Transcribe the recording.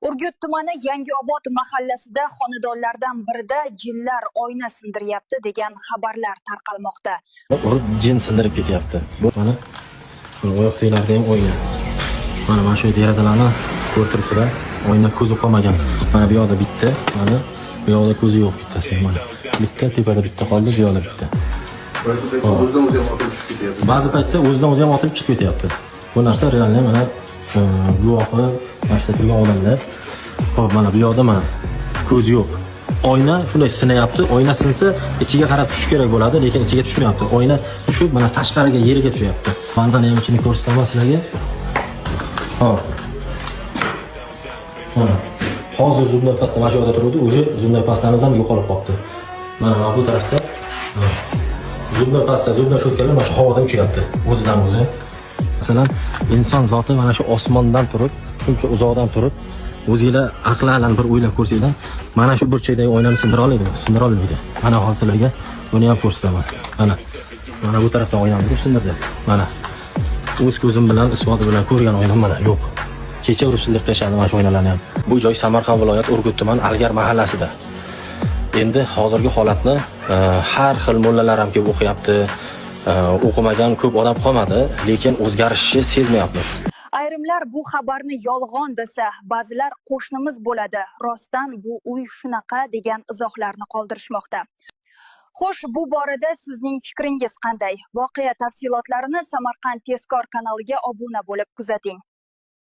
Urgut tumani Yangiobod mahallasida xonadonlardan birida jinlar oyna sindiryapti degan xabarlar tarqalmoqda. Urib jin sindirib ketyapti. Bu mana oyoqlarda ham oyna. Mana shu derazalarni ko'rib turibsizlar. Oyna ko'zi qolmagan. Mana bu yoqda bitta, mana bu yoqda ko'zi yo'q bittasi. Mana bitta tepada bitta qoldi, bu yoqda bitta. Ba'zi paytda o'zidan o'zi ham otib chiqib ketyapti. Bu narsa realni mana guvohi mashhur turgan odamlar. Xo'p, mana bu yoqda mana ko'z yo'q. Oyna shunday sinayapti. Oyna sinsa ichiga qarab tushish kerak bo'ladi, lekin ichiga tushmayapti. Oyna tushib mana tashqariga yerga tushyapti. Mana ham ichini ko'rsataman sizlarga. Hop. Mana hozir zublar pasta mana shu yerda turibdi. O'sha zublar pastamiz ham yo'qolib qolibdi. Mana bu tarafda zublar pasta, zublar sho'tkalar mana shu havoda uchyapti. O'zidan o'zi. Masalan, inson zoti mana shu osmondan turib, shuncha uzoqdan turib, o'zingizlar aqlan bir o'ylab ko'rsanglar, mana shu burchakdagi oynani sindira oladimi? Sindira olmaydi. Mana hozirlarga buni ham ko'rsataman. Mana bu tarafdan oynani urib sindirdi. Mana o'z ko'zim bilan, isboti bilan ko'rgan oynam mana yo'q. Kecha urib sindirib tashladi mana shu oynalarni ham. Bu joy Samarqand viloyat Urgut tuman Algar mahallasida. Endi hozirgi holatni har xil mollalar ham kelib o'qiyapti. O'qimagan ko'p odam qolmadi, lekin o'zgarishni sezmayapmiz. Ayrimlar bu xabarni yolg'on desa, ba'zilar qo'shnimiz bo'ladi, rostdan bu uy shunaqa degan izohlarni qoldirishmoqda. Xo'sh, bu borada sizning fikringiz qanday? Voqea tafsilotlarini Samarqand Tezkor kanaliga obuna bo'lib kuzating.